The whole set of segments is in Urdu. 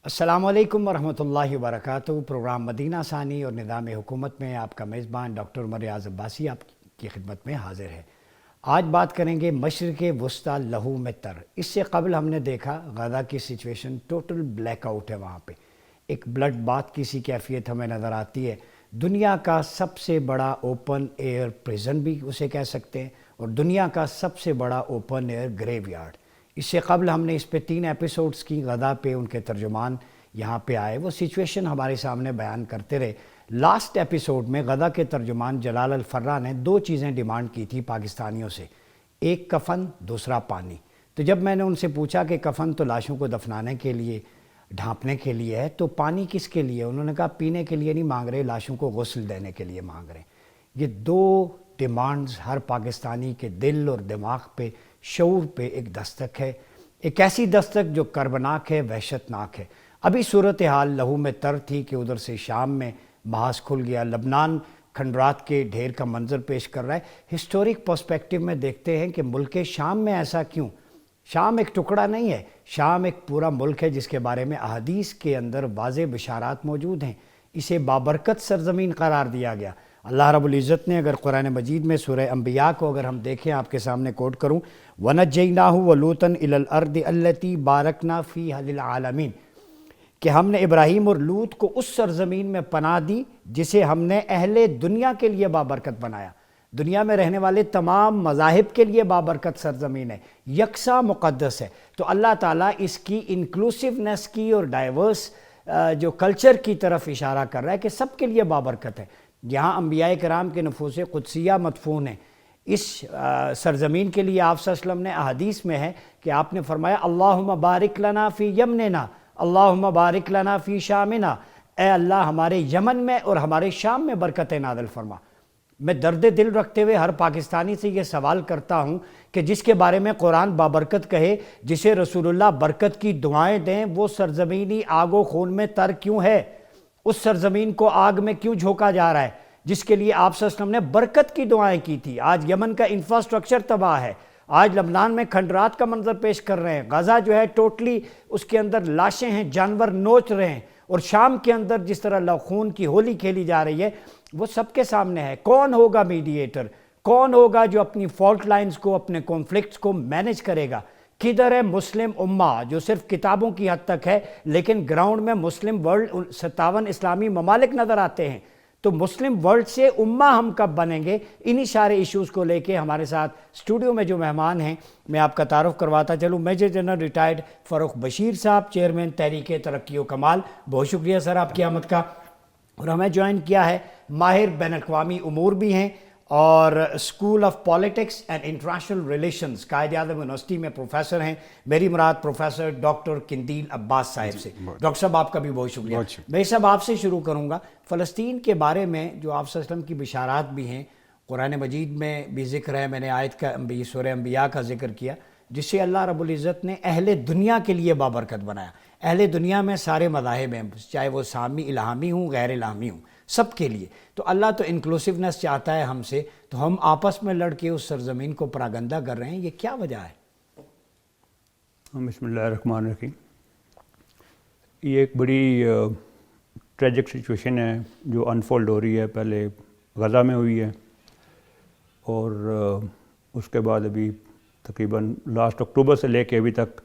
السلام علیکم ورحمۃ اللہ وبرکاتہ۔ پروگرام مدینہ ثانی اور نظام حکومت میں آپ کا میزبان ڈاکٹر عمر ریاض عباسی آپ کی خدمت میں حاضر ہے۔ آج بات کریں گے مشرق وسطیٰ لہو میں تر۔ اس سے قبل ہم نے دیکھا غزہ کی سچویشن ٹوٹل بلیک آؤٹ ہے، وہاں پہ ایک بلڈ بات کی سی کیفیت ہمیں نظر آتی ہے۔ دنیا کا سب سے بڑا اوپن ایئر پریزن بھی اسے کہہ سکتے ہیں، اور دنیا کا سب سے اوپن ایئر گریو یارڈ۔ اس سے قبل ہم نے اس پہ 3 ایپیسوڈز کی، غزہ پہ ان کے ترجمان یہاں پہ آئے، وہ سچویشن ہمارے سامنے بیان کرتے رہے۔ لاسٹ ایپیسوڈ میں غزہ کے ترجمان جلال الفرا نے 2 چیزیں ڈیمانڈ کی تھی پاکستانیوں سے، ایک کفن، دوسرا پانی۔ تو جب میں نے ان سے پوچھا کہ کفن تو لاشوں کو دفنانے کے لیے، ڈھانپنے کے لیے ہے، تو پانی کس کے لیے؟ انہوں نے کہا پینے کے لیے نہیں مانگ رہے، لاشوں کو غسل دینے کے لیے مانگ رہے ہیں۔ یہ 2 ڈیمانڈز ہر پاکستانی کے دل اور دماغ پہ، شعور پہ ایک دستک ہے، ایک ایسی دستک جو کربناک ہے، وحشتناک ہے۔ ابھی صورتحال لہو میں تر تھی کہ ادھر سے شام میں محاذ کھل گیا، لبنان کھنڈرات کے ڈھیر کا منظر پیش کر رہا ہے۔ ہسٹورک پرسپیکٹیو میں دیکھتے ہیں کہ ملک شام میں ایسا کیوں؟ شام ایک ٹکڑا نہیں ہے، شام ایک پورا ملک ہے جس کے بارے میں احادیث کے اندر واضح بشارات موجود ہیں۔ اسے بابرکت سرزمین قرار دیا گیا۔ اللہ رب العزت نے اگر قرآن مجید میں سورہ انبیاء کو اگر ہم دیکھیں، آپ کے سامنے کوٹ کروں، وَنَجَّيْنَاهُ وَلُوطًا إِلَى الْأَرْضِ الَّتِي بَارَكْنَا فِيهَا لِلْعَالَمِينَ، کہ ہم نے ابراہیم اور لوط کو اس سرزمین میں پناہ دی جسے ہم نے اہل دنیا کے لیے بابرکت بنایا۔ دنیا میں رہنے والے تمام مذاہب کے لیے بابرکت سرزمین ہے، یکساں مقدس ہے۔ تو اللہ تعالیٰ اس کی انکلوسیونیس کی اور ڈائیورس جو کلچر کی طرف اشارہ کر رہا ہے کہ سب کے لیے بابرکت ہے۔ یہاں انبیاء کرام کے نفوس قدسیہ مدفون ہیں۔ اس سرزمین کے لیے آپ صلی اللہ علیہ وسلم نے احادیث میں ہے کہ آپ نے فرمایا اللہم بارک لنا فی یمننا، اللہم بارک لنا فی شامنا، اے اللہ ہمارے یمن میں اور ہمارے شام میں برکت نازل فرما۔ میں درد دل رکھتے ہوئے ہر پاکستانی سے یہ سوال کرتا ہوں کہ جس کے بارے میں قرآن بابرکت کہے، جسے رسول اللہ برکت کی دعائیں دیں، وہ سرزمینی آگ و خون میں تر کیوں ہے؟ اس سرزمین کو آگ میں کیوں جھونکا جا رہا ہے جس کے لیے آپ صلی اللہ علیہ وسلم نے برکت کی دعائیں کی تھی؟ آج یمن کا انفراسٹرکچر تباہ ہے، آج لبنان میں کھنڈرات کا منظر پیش کر رہے ہیں، غزہ جو ہے ٹوٹلی اس کے اندر لاشیں ہیں، جانور نوچ رہے ہیں، اور شام کے اندر جس طرح خون کی ہولی کھیلی جا رہی ہے وہ سب کے سامنے ہے۔ کون ہوگا میڈییٹر؟ کون ہوگا جو اپنی فالٹ لائنز کو، اپنے کانفلکٹس کو مینیج کرے گا؟ کدھر ہے مسلم امہ جو صرف کتابوں کی حد تک ہے لیکن گراؤنڈ میں مسلم ورلڈ 57 اسلامی ممالک نظر آتے ہیں؟ تو مسلم ورلڈ سے امہ ہم کب بنیں گے؟ انہی سارے ایشوز کو لے کے ہمارے ساتھ اسٹوڈیو میں جو مہمان ہیں میں آپ کا تعارف کرواتا چلوں۔ میجر جنرل ریٹائرڈ فاروق بشیر صاحب، چیئرمین تحریک ترقی و کمال، بہت شکریہ سر آپ کی آمد کا۔ اور ہمیں جوائن کیا ہے ماہر بین الاقوامی امور بھی ہیں اور school of politics and international relations, Quaid Azam university میں پروفیسر ہیں، میری مراد پروفیسر ڈاکٹر قندیل عباس صاحب سے۔ ڈاکٹر صاحب آپ کا بھی بہت شکریہ۔ میں صاحب آپ سے شروع کروں گا، فلسطین کے بارے میں جو آپ صلی اللہ علیہ وسلم کی بشارات بھی ہیں، قرآن مجید میں بھی ذکر ہے، میں نے آیت کا سورہ انبیاء کا ذکر کیا جسے اللہ رب العزت نے اہل دنیا کے لیے بابرکت بنایا۔ اہل دنیا میں سارے مذاہب ہیں، چاہے وہ سامی الہامی ہوں، غیر الہامی ہوں، سب کے لیے۔ تو اللہ تو انکلوسیونیس چاہتا ہے ہم سے، تو ہم آپس میں لڑ کے اس سرزمین کو پراگندہ کر رہے ہیں، یہ کیا وجہ ہے؟ بسم اللہ الرحمن الرحیم۔ یہ ایک بڑی ٹریجک سچویشن ہے جو انفولڈ ہو رہی ہے، پہلے غزہ میں ہوئی ہے اور اس کے بعد ابھی تقریباً لاسٹ اکتوبر سے لے کے ابھی تک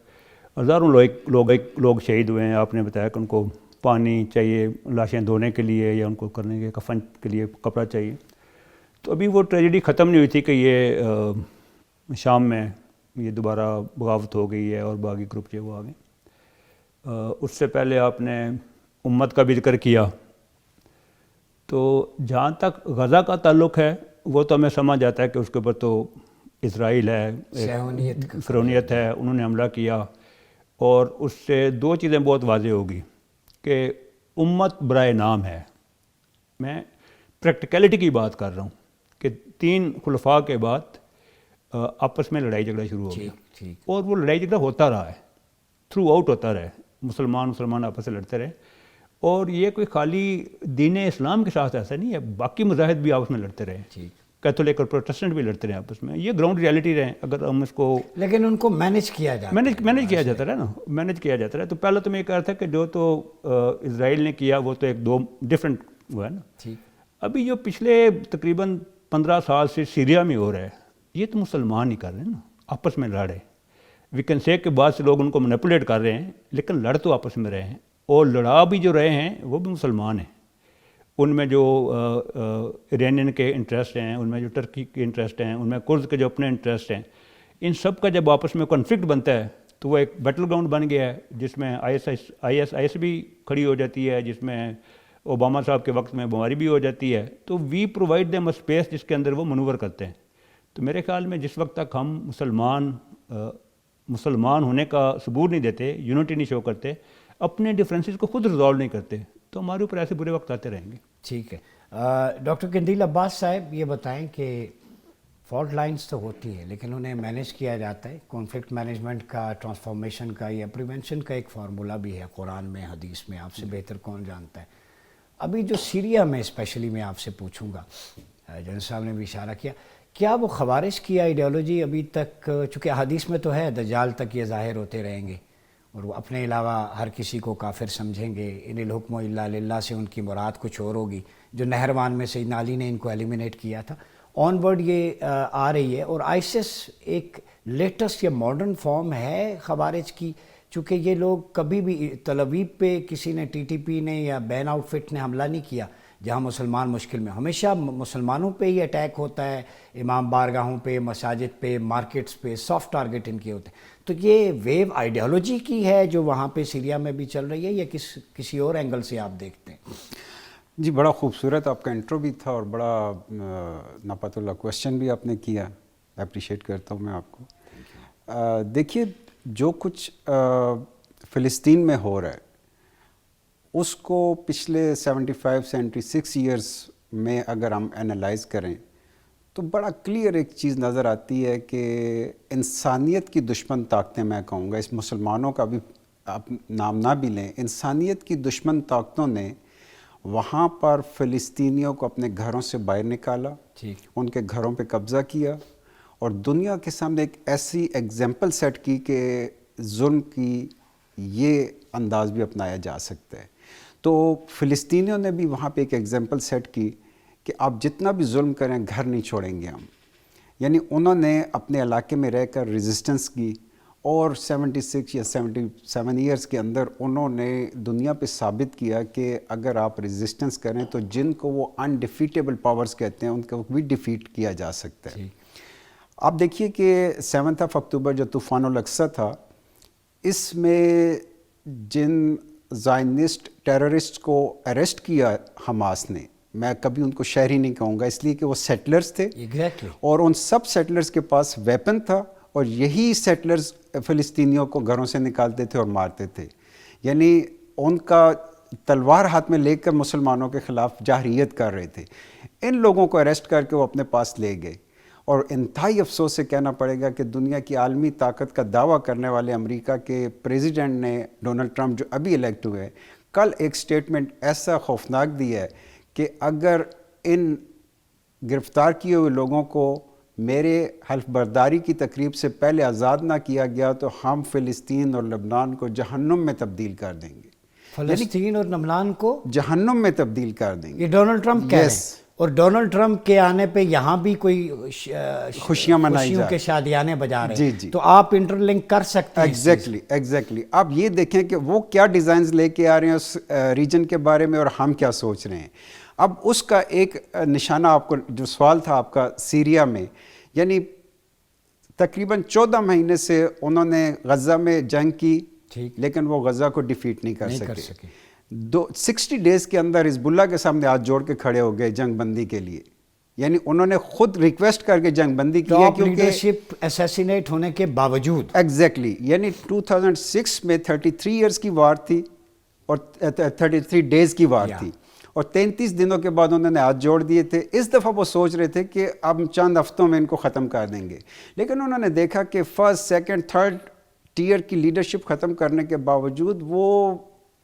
ہزاروں لوگ شہید ہوئے ہیں۔ آپ نے بتایا کہ ان کو پانی چاہیے لاشیں دھونے کے لیے یا ان کو کرنے کے کفن کے لیے کپڑا چاہیے۔ تو ابھی وہ ٹریجڈی ختم نہیں ہوئی تھی کہ یہ شام میں یہ دوبارہ بغاوت ہو گئی ہے اور باغی گروپ جو وہ آ گئے۔ اس سے پہلے آپ نے امت کا بھی ذکر کیا، تو جہاں تک غزہ کا تعلق ہے وہ تو ہمیں سمجھ آتا ہے کہ اس کے اوپر تو اسرائیل ہے، فرعونیت ہے، انہوں نے حملہ کیا، اور اس سے 2 چیزیں بہت واضح ہوگی کہ امت برائے نام ہے۔ میں پریکٹیکلٹی کی بات کر رہا ہوں کہ 3 خلفاء کے بعد آپس میں لڑائی جھگڑا شروع ہو گیا، اور وہ لڑائی جھگڑا ہوتا رہا ہے، تھرو آؤٹ ہوتا رہا ہے، مسلمان آپس سے لڑتے رہے، اور یہ کوئی خالی دین اسلام کے ساتھ ایسا نہیں ہے، باقی مذاہب بھی آپس میں لڑتے رہے۔ کیتھولک اور پروٹسٹنٹ بھی لڑتے رہے آپس میں. یہ گراؤنڈ ریالٹی رہے. اگر ہم اس کو لیکن ان کو مینیج کیا جاتا مینیج کیا جاتا رہا نا, مینیج کیا جاتا رہا. تو پہلے تو میں یہ کہا تھا کہ جو تو اسرائیل نے کیا وہ تو ایک دو ڈفرینٹ ہوا ہے نا. ٹھیک. ابھی جو پچھلے تقریباً 15 سال سے سیریا میں ہو رہا ہے, یہ تو مسلمان ہی کر رہے ہیں نا, آپس میں لڑ رہے ہیں. وی کین سے کہ بعض سے لوگ ان کو مینیپولیٹ کر رہے ہیں, لیکن لڑ تو آپس میں رہے ہیں, اور لڑا بھی جو رہے ہیں وہ بھی مسلمان ہیں. ان میں جو ایرانین کے انٹرسٹ ہیں, ان میں جو ٹرکی کے انٹرسٹ ہیں, ان میں کرد کے جو اپنے انٹرسٹ ہیں, ان سب کا جب آپس میں کنفلکٹ بنتا ہے تو وہ ایک بیٹل گراؤنڈ بن گیا ہے, جس میں آئی ایس بھی کھڑی ہو جاتی ہے, جس میں اوباما صاحب کے وقت میں بیماری بھی ہو جاتی ہے. تو we provide them a space جس کے اندر وہ منور کرتے ہیں. تو میرے خیال میں جس وقت تک ہم مسلمان ہونے کا ثبوت نہیں دیتے, یونٹی نہیں شو کرتے, اپنے ڈفرینسز کو خود ریزالو نہیں کرتے, تو ہمارے اوپر ایسے برے وقت آتے رہیں گے. ٹھیک ہے. ڈاکٹر قندیل عباس صاحب, یہ بتائیں کہ فالٹ لائنز تو ہوتی ہیں لیکن انہیں مینیج کیا جاتا ہے. کانفلکٹ مینجمنٹ کا, ٹرانسفارمیشن کا یا پریونشن کا ایک فارمولہ بھی ہے قرآن میں, حدیث میں, آپ سے بہتر کون جانتا ہے. ابھی جو سیریا میں اسپیشلی میں آپ سے پوچھوں گا, جن صاحب نے بھی اشارہ کیا, کیا وہ خوارج کی آئیڈیالوجی ابھی تک, چونکہ حدیث میں تو ہے دجال تک یہ ظاہر ہوتے رہیں گے اور وہ اپنے علاوہ ہر کسی کو کافر سمجھیں گے, ان الحکم الا للہ سے ان کی مراد کچھ اور ہوگی, جو نہروان میں سیدنا علی نے ان کو ایلیمنیٹ کیا تھا, آن ورڈ یہ آ رہی ہے. اور آئسس ایک لیٹسٹ یا ماڈرن فارم ہے خوارج کی, چونکہ یہ لوگ کبھی بھی تل ابیب پہ کسی نے ٹی ٹی پی نے یا بین آؤٹ فٹ نے حملہ نہیں کیا جہاں مسلمان مشکل میں, ہمیشہ مسلمانوں پہ ہی اٹیک ہوتا ہے, امام بارگاہوں پہ, مساجد پہ, مارکیٹس پہ, سافٹ ٹارگٹ ان کے ہوتے ہیں. تو یہ ویو آئیڈیالوجی کی ہے جو وہاں پہ سیریا میں بھی چل رہی ہے, یا کسی اور اینگل سے آپ دیکھتے ہیں؟ جی, بڑا خوبصورت آپ کا انٹرو بھی تھا اور بڑا ناپتہ اللہ کویسچن بھی آپ نے کیا, اپریشیٹ کرتا ہوں میں آپ کو. دیکھیے, جو کچھ فلسطین میں ہو رہا ہے اس کو پچھلے 75-76 ایئرس میں اگر ہم انالائز کریں تو بڑا کلیئر ایک چیز نظر آتی ہے کہ انسانیت کی دشمن طاقتیں, میں کہوں گا اس مسلمانوں کا بھی آپ نام نہ بھی لیں, انسانیت کی دشمن طاقتوں نے وہاں پر فلسطینیوں کو اپنے گھروں سے باہر نکالا, ان کے گھروں پہ قبضہ کیا اور دنیا کے سامنے ایک ایسی ایگزامپل سیٹ کی کہ ظلم کی یہ انداز بھی اپنایا جا سکتا ہے. تو فلسطینیوں نے بھی وہاں پہ ایک ایگزامپل سیٹ کی کہ آپ جتنا بھی ظلم کریں گھر نہیں چھوڑیں گے ہم. یعنی انہوں نے اپنے علاقے میں رہ کر ریزسٹنس کی اور 76 یا 77 ایئرس کے اندر انہوں نے دنیا پہ ثابت کیا کہ اگر آپ ریزسٹنس کریں تو جن کو وہ انڈیفیٹیبل پاورز کہتے ہیں ان کو بھی ڈیفیٹ کیا جا سکتا ہے. آپ دیکھیے کہ 7 اکتوبر جو طوفان الاقصی تھا, اس میں جن زائنسٹ ٹیررسٹ کو اریسٹ کیا حماس نے, میں کبھی ان کو شہری نہیں کہوں گا اس لیے کہ وہ سیٹلرز تھے, اور ان سب سیٹلرز کے پاس ویپن تھا, اور یہی سیٹلرز فلسطینیوں کو گھروں سے نکالتے تھے اور مارتے تھے. یعنی ان کا تلوار ہاتھ میں لے کر مسلمانوں کے خلاف جاہریت کر رہے تھے. ان لوگوں کو اریسٹ کر کے وہ اپنے پاس لے گئے, اور انتہائی افسوس سے کہنا پڑے گا کہ دنیا کی عالمی طاقت کا دعویٰ کرنے والے امریکہ کے پریزیڈنٹ نے, ڈونلڈ ٹرمپ جو ابھی الیکٹ ہوئے, کل ایک سٹیٹمنٹ ایسا خوفناک دیا ہے کہ اگر ان گرفتار کیے ہوئے لوگوں کو میرے حلف برداری کی تقریب سے پہلے آزاد نہ کیا گیا تو ہم فلسطین اور لبنان کو جہنم میں تبدیل کر دیں گے. فلسطین اور لبنان کو جہنم میں تبدیل کر دیں گے, یہ ڈونلڈ ٹرمپ کہہ رہے ہیں. اور ڈونلڈ ٹرمپ کے آنے پہ یہاں بھی کوئی خوشیاں منائی خوشیوں کے شادیانے بجا رہے ہیں. جی. تو آپ انٹر لنک کر سکتے ہیں. ایگزیکٹلی. آپ یہ دیکھیں کہ وہ کیا ڈیزائنز لے کے آ رہے ہیں اس ریجن کے بارے میں اور ہم کیا سوچ رہے ہیں. اب اس کا ایک نشانہ آپ کو, جو سوال تھا آپ کا سیریا میں, یعنی تقریباً 14 مہینے سے انہوں نے غزہ میں جنگ کی, لیکن وہ غزہ کو ڈیفیٹ نہیں کر سکے. 60 ڈیز کے اندر حزب اللہ کے سامنے ہاتھ جوڑ کے کھڑے ہو گئے جنگ بندی کے لیے. یعنی انہوں نے خود ریکویسٹ کر کے جنگ بندی کی ہے, کیونکہ لیڈرشپ اسیسینیٹ ہونے کے باوجود. ایگزیکٹلی. یعنی 2006 میں 33 ایئرز کی وار تھی اور 33 ڈیز کی وار تھی, اور 33 دنوں کے بعد انہوں نے ہاتھ جوڑ دیے تھے. اس دفعہ وہ سوچ رہے تھے کہ اب چند ہفتوں میں ان کو ختم کر دیں گے, لیکن انہوں نے دیکھا کہ فرسٹ, سیکنڈ, تھرڈ ٹیئر کی لیڈرشپ ختم کرنے کے باوجود وہ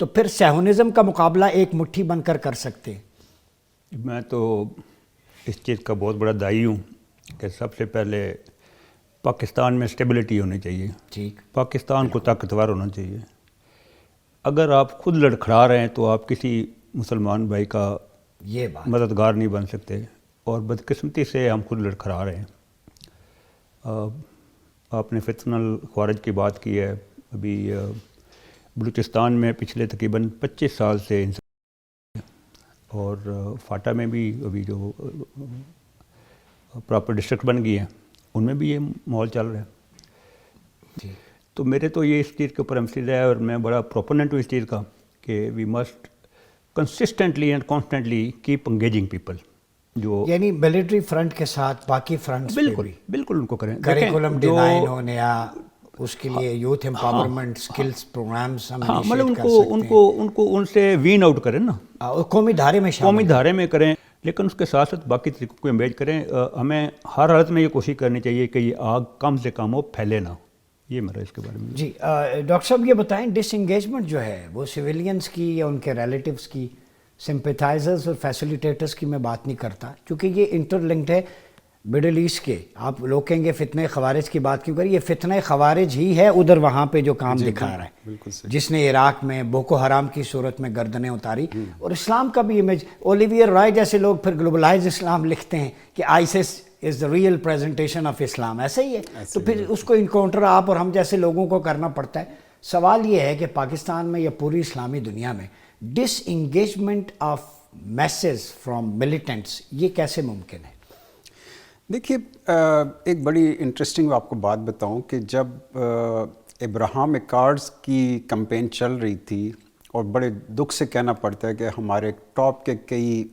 تو پھر صہیونزم کا مقابلہ ایک مٹھی بن کر سکتے ہیں؟ میں تو اس چیز کا بہت بڑا دائی ہوں کہ سب سے پہلے پاکستان میں اسٹیبلٹی ہونی چاہیے، ٹھیک، پاکستان کو طاقتور ہونا چاہیے۔ اگر آپ خود لڑکھڑا رہے ہیں تو آپ کسی مسلمان بھائی کا یہ بات مددگار نہیں بن سکتے، اور بدقسمتی سے ہم خود لڑکھڑا رہے ہیں۔ آپ نے فتنہ الخوارج کی بات کی ہے، ابھی بلوچستان میں پچھلے تقریباً 25 سال سے اور فاٹا میں بھی ابھی جو پراپر ڈسٹرکٹ بن گئی ہیں ان میں بھی یہ ماحول چل رہا ہے۔ جی، تو میرے تو یہ اس چیز کے اوپر امفسس ہے، اور میں بڑا پروپوننٹ ہوں اس چیز کا کہ we must consistently and constantly keep engaging people, جو یعنی ملٹری فرنٹ کے ساتھ باقی فرنٹس پہ بالکل بھی بالکل ان کو کریں۔ کریکولم جو ڈیزائن ہونے یا اس کے لیے یوتھ امپاورمنٹ سکلز پروگرامز ہم ہاں مطلب انیشیٹ کر سکتے ان کو ان سے وین آؤٹ کریں نا، ہیں، قومی دھارے میں قومی شامل دھارے میں کریں، لیکن اس کے ساتھ ساتھ باقی طریقوں کو امبیج کریں۔ ہمیں ہر حالت میں یہ کوشش کرنی چاہیے کہ یہ آگ کم سے کم ہو، پھیلے نہ۔ یہ میرا اس کے بارے میں۔ جی ڈاکٹر صاحب یہ بتائیں، ڈس انگیجمنٹ جو ہے وہ سویلینز کی یا ان کے ریلیٹیوز کی، سمپیتھائزرز اور فیسیلیٹیٹرز کی میں بات نہیں کرتا، کیونکہ یہ انٹر لنکڈ ہے مڈل ایسٹ کے۔ آپ لوگ کہیں گے فتنہ خوارج کی بات کیوں کری، یہ فتنہ خوارج ہی ہے ادھر وہاں پہ جو کام دکھا رہا ہے، بالکل صحیح۔ جس نے عراق میں بوکو حرام کی صورت میں گردنیں اتاری، اور اسلام کا بھی امیج، اولیویئر رائے جیسے لوگ پھر گلوبلائز اسلام لکھتے ہیں کہ ISIS is the real presentation of Islam, ایسا ہی ہے۔ تو پھر اس کو انکاؤنٹر آپ اور ہم جیسے لوگوں کو کرنا پڑتا ہے۔ سوال یہ ہے کہ پاکستان میں یا پوری اسلامی دنیا میں disengagement of masses from militants یہ کیسے ممکن ہے؟ دیکھیے ایک بڑی انٹرسٹنگ آپ کو بات بتاؤں کہ جب ابراہام ایکارڈز کی کمپین چل رہی تھی، اور بڑے دکھ سے کہنا پڑتا ہے کہ ہمارے ٹاپ کے کئی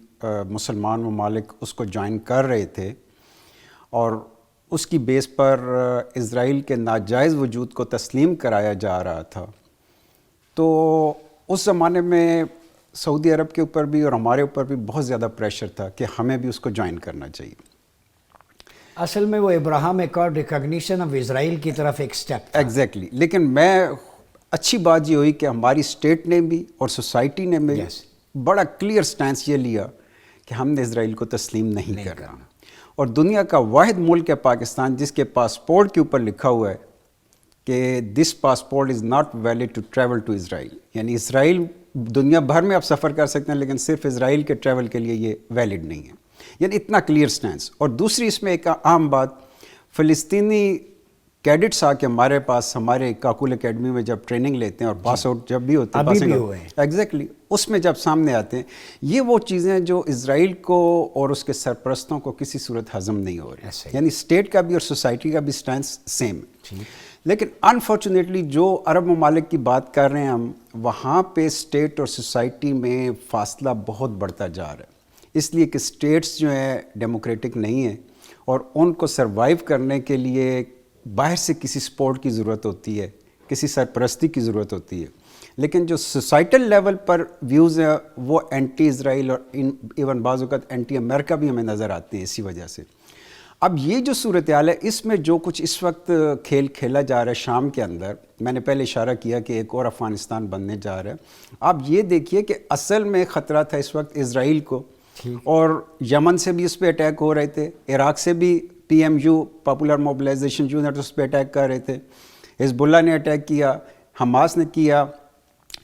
مسلمان ممالک اس کو جوائن کر رہے تھے، اور اس کی بیس پر اسرائیل کے ناجائز وجود کو تسلیم کرایا جا رہا تھا، تو اس زمانے میں سعودی عرب کے اوپر بھی اور ہمارے اوپر بھی بہت زیادہ پریشر تھا کہ ہمیں بھی اس کو جوائن کرنا چاہیے۔ اصل میں وہ Abraham accord recognition of Israel کی طرف ایک سٹیپ تھا۔ ایگزیکٹلی، لیکن میں اچھی بات یہ ہوئی کہ ہماری اسٹیٹ نے بھی اور سوسائٹی نے بھی بڑا کلیئر سٹینس یہ لیا کہ ہم نے اسرائیل کو تسلیم نہیں کرنا، اور دنیا کا واحد ملک ہے پاکستان جس کے پاسپورٹ کے اوپر لکھا ہوا ہے کہ this passport is not valid to travel to Israel, یعنی اسرائیل دنیا بھر میں آپ سفر کر سکتے ہیں لیکن صرف اسرائیل کے ٹریول کے لیے یہ ویلڈ نہیں ہے، یعنی اتنا کلیئر سٹینس۔ اور دوسری اس میں ایک عام بات، فلسطینی کیڈٹس آ کے ہمارے پاس ہمارے کاکول اکیڈمی میں جب ٹریننگ لیتے ہیں اور پاس آؤٹ جب بھی ہوتے ہیں، ایگزیکٹلی اس میں جب سامنے آتے ہیں، یہ وہ چیزیں جو اسرائیل کو اور اس کے سرپرستوں کو کسی صورت ہضم نہیں ہو رہی، یعنی اسٹیٹ کا بھی اور سوسائٹی کا بھی سٹینس سیم ہے۔ لیکن انفارچونیٹلی جو عرب ممالک کی بات کر رہے ہیں ہم، وہاں پہ اسٹیٹ اور سوسائٹی میں فاصلہ بہت بڑھتا جا رہا ہے، اس لیے کہ اسٹیٹس جو ہیں ڈیموکریٹک نہیں ہیں، اور ان کو سروائیو کرنے کے لیے باہر سے کسی سپورٹ کی ضرورت ہوتی ہے، کسی سرپرستی کی ضرورت ہوتی ہے، لیکن جو سوسائٹل لیول پر ویوز ہیں وہ اینٹی اسرائیل اور ایون بعض اوقات اینٹی امریکہ بھی ہمیں نظر آتے ہیں اسی وجہ سے۔ اب یہ جو صورتحال ہے، اس میں جو کچھ اس وقت کھیل کھیلا جا رہا ہے شام کے اندر، میں نے پہلے اشارہ کیا کہ ایک اور افغانستان بننے جا رہا ہے، اب یہ دیکھیے کہ اصل میں خطرہ تھا اس وقت اسرائیل کو، اور یمن سے بھی اس پہ اٹیک ہو رہے تھے، عراق سے بھی P M U popular mobilisation unit اس پہ اٹیک کر رہے تھے، حزب اللہ نے اٹیک کیا، حماس نے کیا،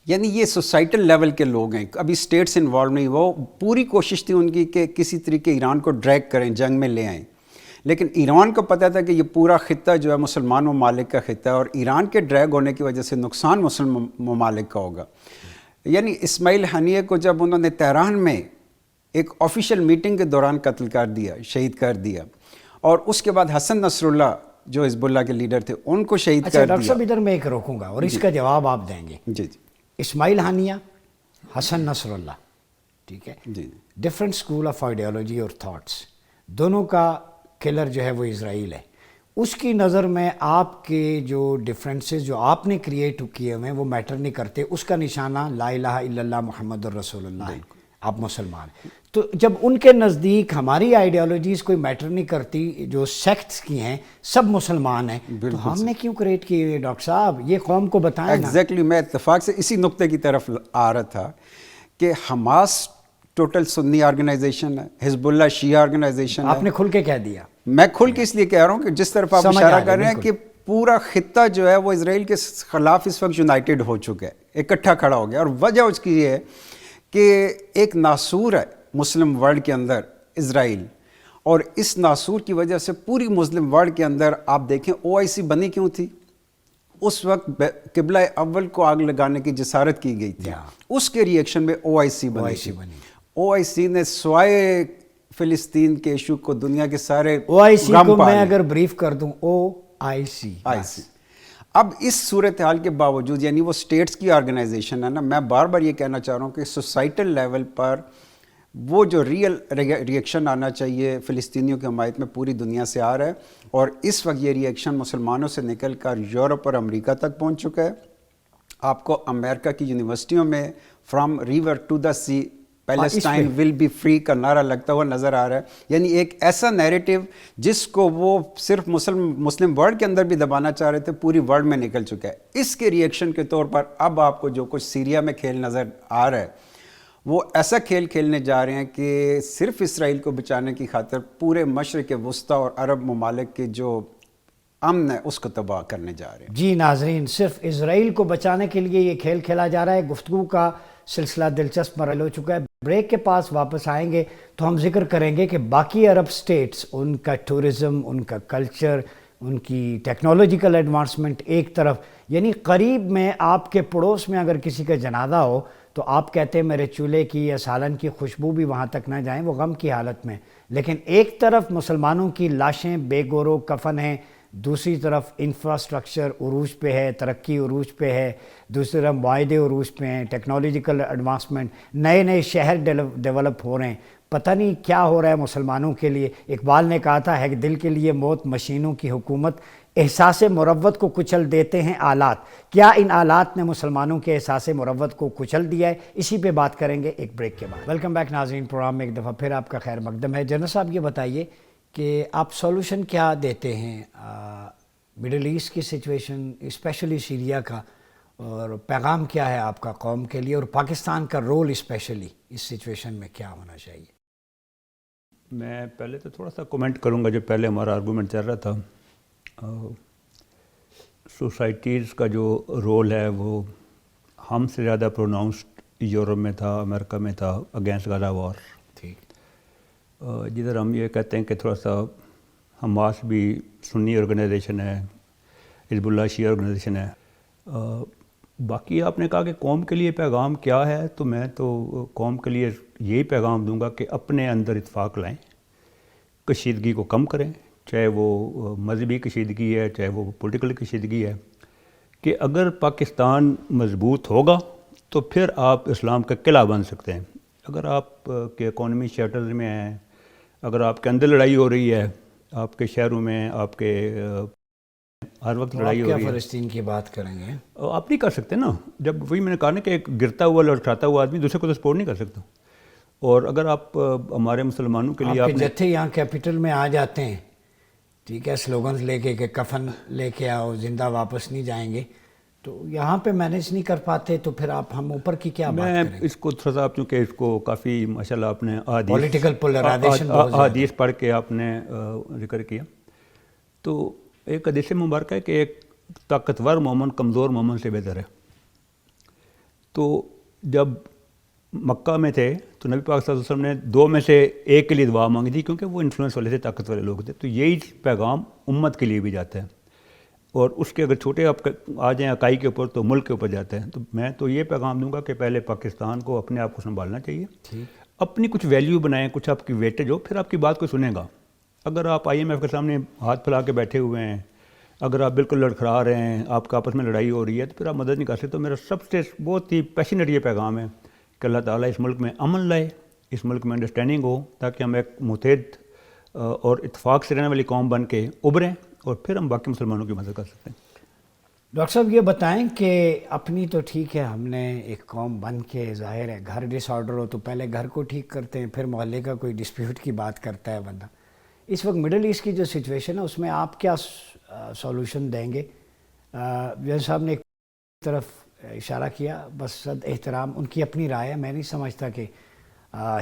یعنی یہ سوسائٹل لیول کے لوگ ہیں، ابھی اسٹیٹس انوالو نہیں، وہ پوری کوشش تھی ان کی کہ کسی طریقے ایران کو ڈریگ کریں، جنگ میں لے آئیں، لیکن ایران کو پتہ تھا کہ یہ پورا خطہ جو ہے مسلمان ممالک کا خطہ ہے، اور ایران کے ڈریگ ہونے کی وجہ سے نقصان مسلم ممالک کا ہوگا۔ یعنی اسماعیل ہنیہ کو جب انہوں نے تہران میں ایک آفیشیل میٹنگ کے دوران قتل کر دیا، شہید کر دیا، اور اس کے بعد حسن نصر اللہ جو حزب اللہ کے لیڈر تھے ان کو شہید کر دیا۔ ڈاکٹر صاحب ادھر میں ایک روکوں گا اور اس کا جواب آپ دیں گے۔ جی جی، اسماعیل ہنیہ، حسن نصر اللہ، ٹھیک ہے، جی ڈفرینٹ اسکول آف آئیڈیالوجی اور تھاٹس، دونوں کا کلر جو ہے وہ اسرائیل ہے۔ اس کی نظر میں آپ کے جو ڈفرینسز جو آپ نے کریٹ کیے ہوئے ہیں وہ میٹر نہیں کرتے، اس کا نشانہ لا الہ الا اللہ محمد الرسول اللہ ہے۔ آپ مسلمان ہیں. تو جب ان کے نزدیک ہماری آئیڈیالوجیز کوئی میٹر نہیں کرتی, جو سیکٹس کی ہیں سب مسلمان ہیں, تو ہم نے کیوں کریٹ کی ہوئی ڈاکٹر صاحب, یہ قوم کو بتائیں نا. ایگزیکٹلی میں اتفاق سے اسی نقطے کی طرف آ رہا تھا کہ حماس ٹوٹل سنی آرگنائزیشن ہے, حزب اللہ شیعہ آرگنائزیشن ہے. آپ نے کھل کے کہہ دیا. میں کھل کے اس لیے کہہ رہا ہوں کہ جس طرف آپ اشارہ کر رہے ہیں کہ پورا خطہ جو ہے وہ اسرائیل کے خلاف اس وقت یونائٹڈ ہو چکا ہے, اکٹھا کھڑا ہو گیا, اور وجہ اس کی یہ ہے کہ ایک ناسور ہے مسلم ورلڈ کے اندر اسرائیل, اور اس ناسور کی وجہ سے پوری مسلم ورلڈ کے اندر آپ دیکھیں OIC بنی کیوں تھی. اس وقت قبلہ اول کو آگ لگانے کی جسارت کی گئی تھی, اس کے ریئیکشن میں OIC بنی. OIC نے سوائے فلسطین کے ایشو کو دنیا کے سارے OIC کو میں اگر بریف کر دوں, OIC. اب اس صورتحال کے باوجود, یعنی وہ سٹیٹس کی آرگنائزیشن ہے نا, میں بار بار یہ کہنا چاہ رہا ہوں کہ سوسائٹل لیول پر وہ جو ریئل ریئیکشن آنا چاہیے فلسطینیوں کی حمایت میں پوری دنیا سے آ رہا ہے, اور اس وقت یہ ریئیکشن مسلمانوں سے نکل کر یورپ اور امریکہ تک پہنچ چکا ہے. آپ کو امریکہ کی یونیورسٹیوں میں from river to the sea Palestine will be free کا نعرہ لگتا ہوا نظر آ رہا ہے. یعنی ایک ایسا نیریٹو جس کو وہ صرف مسلم ورلڈ کے اندر بھی دبانا چاہ رہے تھے, پوری ورلڈ میں نکل چکا ہے. اس کے ریئیکشن کے طور پر اب آپ کو جو کچھ سیریا میں کھیل نظر آ رہا ہے, وہ ایسا کھیل کھیلنے جا رہے ہیں کہ صرف اسرائیل کو بچانے کی خاطر پورے مشرق وسطیٰ اور عرب ممالک کے جو امن ہے اس کو تباہ کرنے جا رہے ہیں. جی ناظرین, صرف اسرائیل کو بچانے کے لیے یہ کھیل کھیلا جا رہا ہے. گفتگو کا سلسلہ دلچسپ مرحلہ ہو چکا ہے. بریک کے پاس واپس آئیں گے تو ہم ذکر کریں گے کہ باقی عرب سٹیٹس, ان کا ٹورزم, ان کا کلچر, ان کی ٹیکنالوجیکل ایڈوانسمنٹ ایک طرف, یعنی قریب میں آپ کے پڑوس میں اگر کسی کا جنازہ ہو تو آپ کہتے ہیں میرے چولہے کی یا سالن کی خوشبو بھی وہاں تک نہ جائیں, وہ غم کی حالت میں. لیکن ایک طرف مسلمانوں کی لاشیں بے گور و کفن ہیں, دوسری طرف انفراسٹرکچر عروج پہ ہے, ترقی عروج پہ ہے, دوسری طرف معاہدے عروج پہ ہیں, ٹیکنالوجیکل ایڈوانسمنٹ, نئے نئے شہر ڈیولپ ہو رہے ہیں. پتہ نہیں کیا ہو رہا ہے مسلمانوں کے لیے. اقبال نے کہا تھا ہے دل کے لیے موت مشینوں کی حکومت, احساس مروت کو کچل دیتے ہیں آلات. کیا ان آلات نے مسلمانوں کے احساس مروت کو کچل دیا ہے؟ اسی پہ بات کریں گے ایک بریک کے بعد. ویلکم بیک ناظرین, پروگرام میں ایک دفعہ پھر آپ کا خیر مقدم ہے. جنرل صاحب یہ بتائیے کہ آپ سولوشن کیا دیتے ہیں مڈل ایسٹ کی سچویشن, اسپیشلی سیریا کا, اور پیغام کیا ہے آپ کا قوم کے لیے, اور پاکستان کا رول اسپیشلی اس سچویشن میں کیا ہونا چاہیے؟ میں پہلے تو تھوڑا سا کومنٹ کروں گا. جو پہلے ہمارا آرگومنٹ چل رہا تھا, سوسائٹیز کا جو رول ہے وہ ہم سے زیادہ پروناؤنسڈ یورپ میں تھا, امریکہ میں تھا اگینسٹ غزہ وار. ٹھیک. جدھر ہم یہ کہتے ہیں کہ تھوڑا سا حماس بھی سنی آرگنائزیشن ہے, حزب اللہ شیعہ آرگنائزیشن ہے. باقی آپ نے کہا کہ قوم کے لیے پیغام کیا ہے, تو میں تو قوم کے لیے یہی پیغام دوں گا کہ اپنے اندر اتفاق لائیں, کشیدگی کو کم کریں, چاہے وہ مذہبی کشیدگی ہے چاہے وہ پولیٹیکل کشیدگی ہے. کہ اگر پاکستان مضبوط ہوگا تو پھر آپ اسلام کا قلعہ بن سکتے ہیں. اگر آپ کے اکانومی شیٹرز میں ہیں, اگر آپ کے اندر لڑائی ہو رہی ہے, آپ کے شہروں میں آپ کے ہر وقت لڑائی ہو رہی ہے, فلسطین کی بات کریں گے, آپ نہیں کر سکتے نا. جب وہی میں نے کہا نا کہ ایک گرتا ہوا لڑکھاتا ہوا آدمی دوسرے کو تو سپورٹ نہیں کر سکتا. اور اگر آپ ہمارے مسلمانوں کے لیے آپ کے جتھے یہاں کیپٹل میں آ جاتے ہیں, ٹھیک ہے, سلوگنز لے کے کہ کفن لے کے آؤ, زندہ واپس نہیں جائیں گے, تو یہاں پہ مینیج نہیں کر پاتے, تو پھر آپ ہم اوپر کی کیا بات کریں؟ میں اس کو تھوڑا سا, چونکہ اس کو کافی ماشاءاللہ آپ نے پولیٹیکل پولرائزیشن حدیث پڑھ کے آپ نے ذکر کیا. تو ایک حدیث مبارکہ ہے کہ ایک طاقتور مومن کمزور مومن سے بہتر ہے. تو جب مکہ میں تھے تو نبی پاک صلی اللہ علیہ وسلم نے دو میں سے ایک کے لیے دعا مانگی تھی, کیونکہ وہ انفلوئنس والے تھے, طاقت والے لوگ تھے. تو یہی پیغام امت کے لیے بھی جاتا ہے, اور اس کے اگر چھوٹے آپ آ جائیں اکائی کے اوپر تو ملک کے اوپر جاتا ہے. تو میں تو یہ پیغام دوں گا کہ پہلے پاکستان کو اپنے آپ کو سنبھالنا چاہیے, اپنی کچھ ویلیو بنائیں, کچھ آپ کی ویٹیج ہو, پھر آپ کی بات کو سنے گا. اگر آپ IMF کے سامنے ہاتھ پھیلا کے بیٹھے ہوئے ہیں, اگر آپ بالکل لڑکھڑا رہے ہیں, آپ کا آپس میں لڑائی ہو رہی ہے, تو پھر آپ مدد نہیں کر سکتے. تو میرا سب سے بہت ہی پیشنیٹ یہ پیغام ہے کہ اللہ تعالیٰ اس ملک میں امن لائے, اس ملک میں انڈرسٹینڈنگ ہو, تاکہ ہم ایک متحد اور اتفاق سے رہنے والی قوم بن کے ابھریں, اور پھر ہم باقی مسلمانوں کی مدد کر سکتے ہیں. ڈاکٹر صاحب یہ بتائیں کہ اپنی تو ٹھیک ہے، ہم نے ایک قوم بن کے، ظاہر ہے گھر ڈس آرڈر ہو تو پہلے گھر کو ٹھیک کرتے ہیں، پھر محلے کا کوئی ڈسپیوٹ کی بات کرتا ہے بندہ. اس وقت مڈل ایسٹ کی جو سچویشن ہے اس میں آپ کیا سولوشن دیں گے؟ جیسے صاحب نے ایک طرف اشارہ کیا، بس صد احترام ان کی اپنی رائے ہے، میں نہیں سمجھتا کہ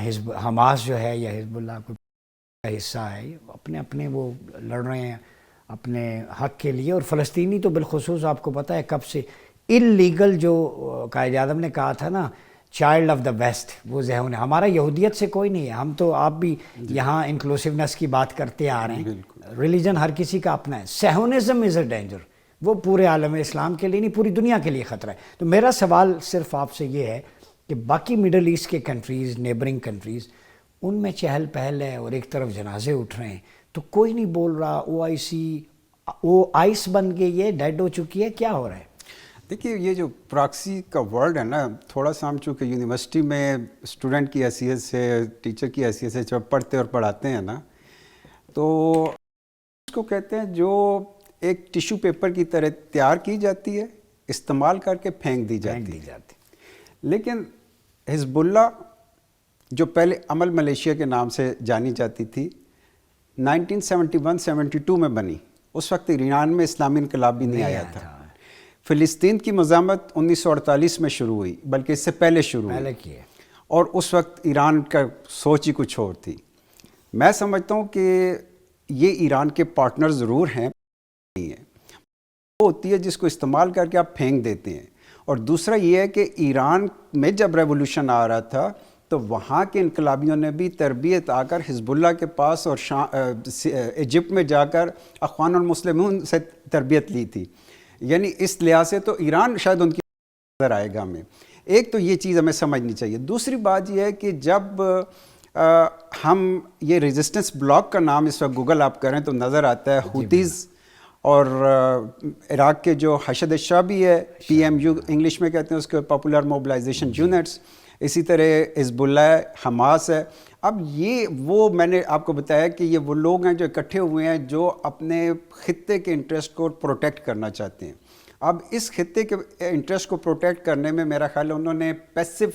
حزب حماس جو ہے یا حزب اللہ کوئی حصہ ہے، اپنے اپنے وہ لڑ رہے ہیں اپنے حق کے لیے. اور فلسطینی تو بالخصوص آپ کو پتہ ہے کب سے اللیگل، جو قائد اعظم نے کہا تھا نا چائلڈ آف دا ویسٹ، وہ ذہن ہے. ہمارا یہودیت سے کوئی نہیں ہے، ہم تو آپ بھی یہاں انکلوسیونیس کی بات کرتے آ رہے ہیں، ریلیجن ہر کسی کا اپنا ہے. سیہونزم از اے ڈینجر، وہ پورے عالم اسلام کے لیے نہیں، پوری دنیا کے لیے خطرہ ہے. تو میرا سوال صرف آپ سے یہ ہے کہ باقی مڈل ایسٹ کے کنٹریز، نیبرنگ کنٹریز، ان میں چہل پہل ہے اور ایک طرف جنازے اٹھ رہے ہیں تو کوئی نہیں بول رہا. او آئی سی وہ آئس بن گئی ہے، ڈیڈ ہو چکی ہے، کیا ہو رہا ہے؟ دیکھیے یہ جو پراکسی کا ورڈ ہے نا، تھوڑا سا ہم چونکہ یونیورسٹی میں اسٹوڈنٹ کی حیثیت سے، ٹیچر کی حیثیت سے جب پڑھتے اور پڑھاتے ہیں نا، تو اس کو کہتے ہیں جو ایک ٹیشو پیپر کی طرح تیار کی جاتی ہے، استعمال کر کے پھینک دی جاتی ہے. لیکن حزب اللہ جو پہلے عمل ملیشیا کے نام سے جانی جاتی تھی، 1971-72 میں بنی. اس وقت ایران میں اسلامی انقلاب بھی نہیں آیا تھا. فلسطین کی مزاحمت 1948 میں شروع ہوئی، بلکہ اس سے پہلے شروع ہوئی، اور اس وقت ایران کا سوچ ہی کچھ اور تھی. میں سمجھتا ہوں کہ یہ ایران کے پارٹنر ضرور ہیں، نہیں ہے وہ ہوتی ہے جس کو استعمال کر کے آپ پھینک دیتے ہیں. اور دوسرا یہ ہے کہ ایران میں جب ریولوشن آ رہا تھا تو وہاں کے انقلابیوں نے بھی تربیت آ کر حزب اللہ کے پاس اور ایجپٹ میں جا کر اخوان المسلمون سے تربیت لی تھی. یعنی اس لحاظ سے تو ایران شاید ان کی نظر آئے گا ہمیں. ایک تو یہ چیز ہمیں سمجھنی چاہیے. دوسری بات یہ ہے کہ جب ہم یہ ریزسٹنس بلاک کا نام اس وقت گوگل آپ کریں تو نظر آتا ہے ہوتیز اور عراق کے جو حشد الشعبی ہے، PMU انگلش میں کہتے ہیں اس کے، پاپولر موبلائزیشن یونٹس، اسی طرح حزب اللہ ہے، حماس ہے. اب یہ وہ میں نے آپ کو بتایا کہ یہ وہ لوگ ہیں جو اکٹھے ہوئے ہیں جو اپنے خطے کے انٹرسٹ کو پروٹیکٹ کرنا چاہتے ہیں. اب اس خطے کے انٹرسٹ کو پروٹیکٹ کرنے میں میرا خیال ہے انہوں نے پیسو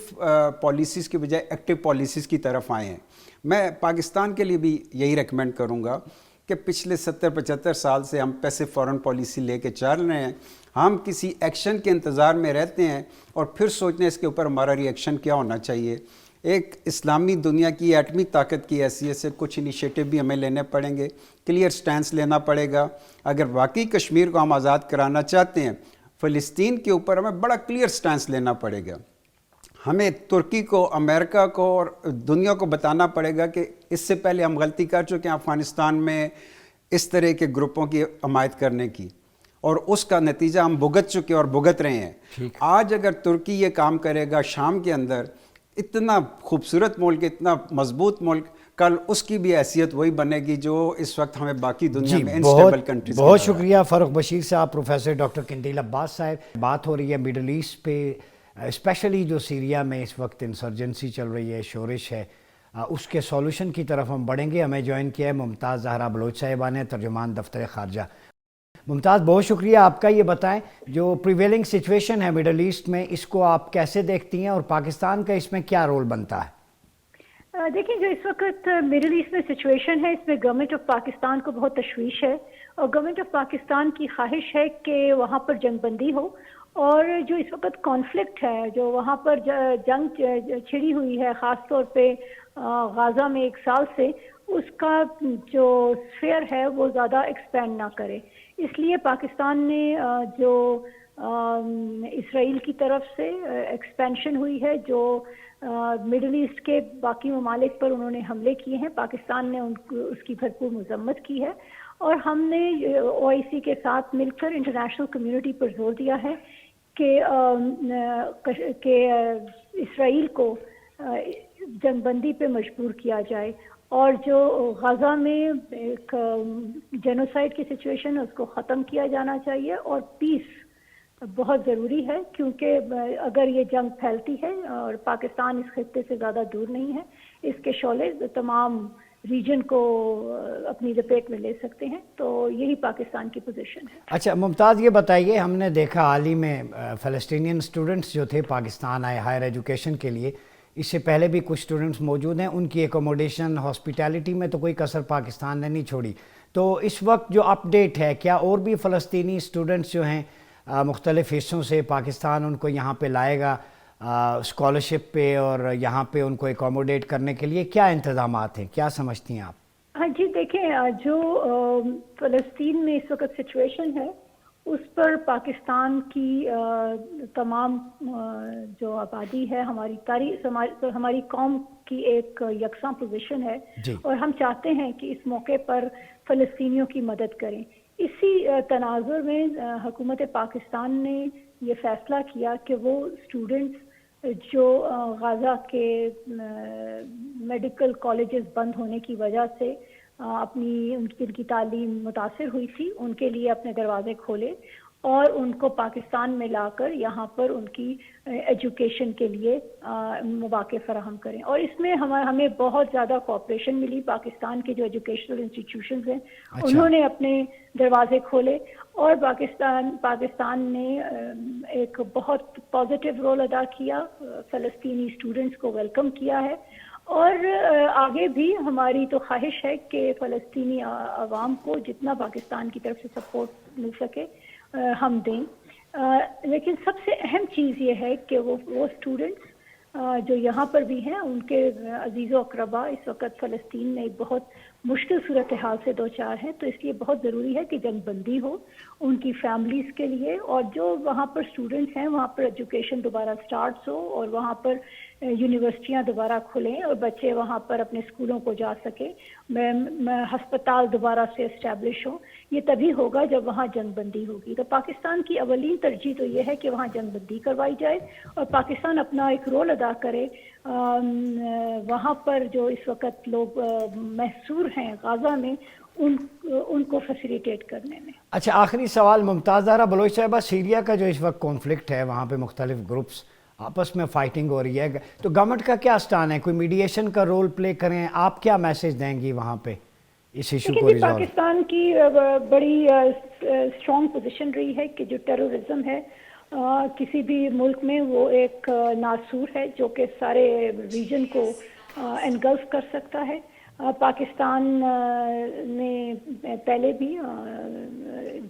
پالیسیز کی بجائے ایکٹیو پالیسیز کی طرف آئے ہیں. میں پاکستان کے لیے بھی یہی ریکمینڈ کروں گا کہ پچھلے 70-75 سال سے ہم پیسو فارن پالیسی لے کے چل رہے ہیں. ہم کسی ایکشن کے انتظار میں رہتے ہیں اور پھر سوچتے ہیں اس کے اوپر ہمارا ری ایکشن کیا ہونا چاہیے. ایک اسلامی دنیا کی ایٹمی طاقت کی حیثیت سے کچھ انیشیٹو بھی ہمیں لینے پڑیں گے، کلیئر سٹینس لینا پڑے گا. اگر واقعی کشمیر کو ہم آزاد کرانا چاہتے ہیں، فلسطین کے اوپر ہمیں بڑا کلیئر سٹینس لینا پڑے گا. ہمیں ترکی کو، امریکہ کو اور دنیا کو بتانا پڑے گا کہ اس سے پہلے ہم غلطی کر چکے ہیں افغانستان میں اس طرح کے گروپوں کی حمایت کرنے کی، اور اس کا نتیجہ ہم بھگت چکے اور بھگت رہے ہیں. آج اگر ترکی یہ کام کرے گا شام کے اندر، اتنا خوبصورت ملک، اتنا مضبوط ملک، کل اس کی بھی حیثیت وہی بنے گی جو اس وقت ہمیں باقی دنیا میں انسٹیبل کنٹریز. بہت شکریہ فاروق بشیر صاحب، پروفیسر ڈاکٹر قندیل عباس صاحب. بات ہو رہی ہے مڈل ایسٹ پہ، اسپیشلی جو سیریا میں اس وقت انسرجنسی چل رہی ہے، شورش ہے، اس کے سولوشن کی طرف ہم بڑھیں گے. ہمیں جوائن کیا ہے ممتاز زہرا بلوچ صاحبہ نے، ترجمان دفتر خارجہ. ممتاز بہت شکریہ آپ کا. یہ بتائیں جو پریویلنگ سچویشن ہے مڈل ایسٹ میں، اس کو آپ کیسے دیکھتی ہیں اور پاکستان کا اس میں کیا رول بنتا ہے؟ دیکھیں جو اس وقت مڈل ایسٹ میں سچویشن ہے، اس میں گورنمنٹ آف پاکستان کو بہت تشویش ہے، اور گورنمنٹ آف پاکستان کی خواہش ہے کہ وہاں پر جنگ بندی ہو. اور جو اس وقت کانفلکٹ ہے، جو وہاں پر جنگ چھڑی ہوئی ہے، خاص طور پہ غازہ میں 1 سال سے، اس کا جو سفیر ہے وہ زیادہ ایکسپینڈ نہ کرے. اس لیے پاکستان نے جو اسرائیل کی طرف سے ایکسپینشن ہوئی ہے، جو مڈل ایسٹ کے باقی ممالک پر انہوں نے حملے کیے ہیں، پاکستان نے اس کی بھرپور مذمت کی ہے. اور ہم نے OIC کے ساتھ مل کر انٹرنیشنل کمیونٹی پر زور دیا ہے کہ اسرائیل کو جنگ بندی پہ مجبور کیا جائے، اور جو غزہ میں ایک جینوسائڈ کی سچویشن ہے اس کو ختم کیا جانا چاہیے. اور پیس بہت ضروری ہے، کیونکہ اگر یہ جنگ پھیلتی ہے، اور پاکستان اس خطے سے زیادہ دور نہیں ہے، اس کے شعلے تمام ریجن کو اپنی لپیٹ میں لے سکتے ہیں. تو یہی پاکستان کی پوزیشن ہے. اچھا ممتاز، یہ بتائیے، ہم نے دیکھا حال ہی میں فلسطینین اسٹوڈنٹس جو تھے پاکستان آئے ہائر ایجوکیشن کے لیے، اس سے پہلے بھی کچھ اسٹوڈنٹس موجود ہیں، ان کی ایکوموڈیشن ہاسپٹیلٹی میں تو کوئی کسر پاکستان نے نہیں چھوڑی. تو اس وقت جو اپ ڈیٹ ہے، کیا اور بھی فلسطینی اسٹوڈنٹس جو ہیں مختلف حصوں سے پاکستان ان کو یہاں پہ لائے گا اسکالرشپ پہ، اور یہاں پہ ان کو ایکوموڈیٹ کرنے کے لیے کیا انتظامات ہیں، کیا سمجھتی ہیں آپ؟ ہاں جی، دیکھیں جو فلسطین میں اس وقت سچویشن ہے اس پر پاکستان کی تمام جو آبادی ہے، ہماری قوم کی ایک یکساں پوزیشن ہے جی. اور ہم چاہتے ہیں کہ اس موقع پر فلسطینیوں کی مدد کریں. اسی تناظر میں حکومت پاکستان نے یہ فیصلہ کیا کہ وہ اسٹوڈنٹس جو غزہ کے میڈیکل کالجز بند ہونے کی وجہ سے ان کی تعلیم متاثر ہوئی تھی، ان کے لیے اپنے دروازے کھولے اور ان کو پاکستان میں لا کر یہاں پر ان کی ایجوکیشن کے لیے مواقع فراہم کریں. اور اس میں ہمیں بہت زیادہ کوآپریشن ملی. پاکستان کے جو ایجوکیشنل انسٹیٹیوشنز ہیں انہوں نے اپنے دروازے کھولے اور پاکستان نے ایک بہت پازیٹیو رول ادا کیا، فلسطینی اسٹوڈنٹس کو ویلکم کیا ہے. اور آگے بھی ہماری تو خواہش ہے کہ فلسطینی عوام کو جتنا پاکستان کی طرف سے سپورٹ مل سکے ہم دیں. لیکن سب سے اہم چیز یہ ہے کہ وہ اسٹوڈنٹس جو یہاں پر بھی ہیں، ان کے عزیز و اقربا اس وقت فلسطین میں ایک بہت مشکل صورتحال سے دوچار ہیں. تو اس لیے بہت ضروری ہے کہ جنگ بندی ہو ان کی فیملیز کے لیے، اور جو وہاں پر اسٹوڈنٹس ہیں وہاں پر ایجوکیشن دوبارہ سٹارٹس ہو اور وہاں پر یونیورسٹیاں دوبارہ کھلیں اور بچے وہاں پر اپنے اسکولوں کو جا سکیں، ہسپتال دوبارہ سے اسٹیبلش ہوں. یہ تبھی ہوگا جب وہاں جنگ بندی ہوگی. تو پاکستان کی اولین ترجیح تو یہ ہے کہ وہاں جنگ بندی کروائی جائے اور پاکستان اپنا ایک رول ادا کرے وہاں پر جو اس وقت لوگ محصور ہیں غزہ میں ان کو فیسیلیٹیٹ کرنے میں. اچھا آخری سوال ممتاز زہرا بلوچ صاحبہ، سیریا کا جو اس وقت کانفلکٹ ہے، وہاں پہ مختلف گروپس آپس میں فائٹنگ ہو رہی ہے، تو گورنمنٹ کا کیا اسٹان ہے؟ کوئی میڈیشن کا رول پلے کریں؟ آپ کیا میسج دیں گی وہاں پہ اس ایشو کو ریزالو؟ پاکستان کی بڑی اسٹرانگ پوزیشن رہی ہے کہ جو ٹیررزم ہے کسی بھی ملک میں وہ ایک ناسور ہے جو کہ سارے ریجن کو انگلف کر سکتا ہے. پاکستان نے پہلے بھی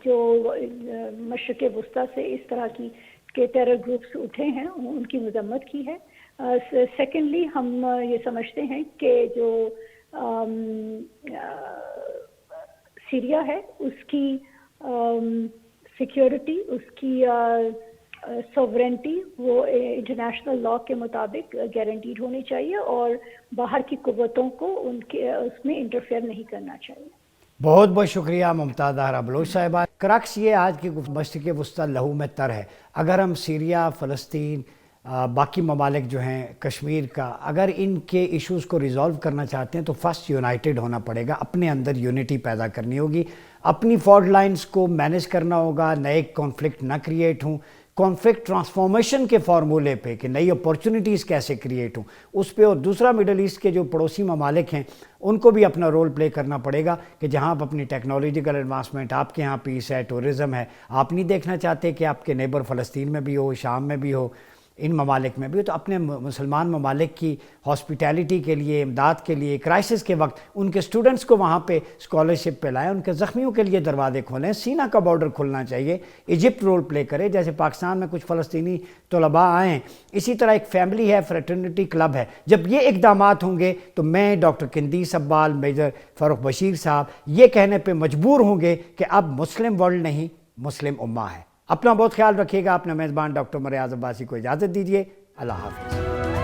جو مشرق وسطیٰ سے اس طرح کے ٹیرر گروپس اٹھے ہیں ان کی مذمت کی ہے. سیکنڈلی ہم یہ سمجھتے ہیں کہ جو سیریا ہے اس کی سیکیورٹی، اس کی سوورنٹی وہ انٹرنیشنل لاء کے مطابق گارنٹیڈ ہونی چاہیے اور باہر کی قوتوں کو اس میں انٹرفیئر نہیں کرنا چاہیے. بہت بہت شکریہ ممتاز زہرا بلوچ صاحبہ. کرکس یہ آج کی مشرق وسطیٰ لہو میں تر ہے. اگر ہم سیریا، فلسطین، باقی ممالک جو ہیں کشمیر کا، اگر ان کے ایشوز کو ریزالو کرنا چاہتے ہیں تو فرسٹ یونائٹڈ ہونا پڑے گا، اپنے اندر یونٹی پیدا کرنی ہوگی، اپنی فالٹ لائنز کو مینیج کرنا ہوگا، نئے کانفلکٹ نہ کریٹ ہوں، کانفلکٹ ٹرانسفارمیشن کے فارمولے پہ کہ نئی اپورچونیٹیز کیسے کریٹ ہوں اس پہ. اور دوسرا مڈل ایسٹ کے جو پڑوسی ممالک ہیں ان کو بھی اپنا رول پلے کرنا پڑے گا کہ جہاں آپ اپنی ٹیکنالوجیکل ایڈوانسمنٹ، آپ کے ہاں پیس ہے، ٹورزم ہے، آپ نہیں دیکھنا چاہتے کہ آپ کے نیبر فلسطین میں بھی ہو، شام میں بھی ہو، ان ممالک میں بھی، تو اپنے مسلمان ممالک کی ہاسپٹیلٹی کے لیے، امداد کے لیے، کرائسس کے وقت ان کے اسٹوڈنٹس کو وہاں پہ اسکالرشپ پہ لائیں، ان کے زخمیوں کے لیے دروازے کھولیں. سینا کا بارڈر کھلنا چاہیے، ایجپٹ رول پلے کرے، جیسے پاکستان میں کچھ فلسطینی طلباء آئیں، اسی طرح ایک فیملی ہے، فریٹرنٹی کلب ہے. جب یہ اقدامات ہوں گے تو میں ڈاکٹر قندیس اقبال، میجر فاروق بشیر صاحب یہ کہنے پہ مجبور ہوں گے کہ اب مسلم ورلڈ نہیں، مسلم امہ ہے. اپنا بہت خیال رکھیے گا. اپنا میزبان ڈاکٹر مریاض عباسی کو اجازت دیجیے. اللہ حافظ.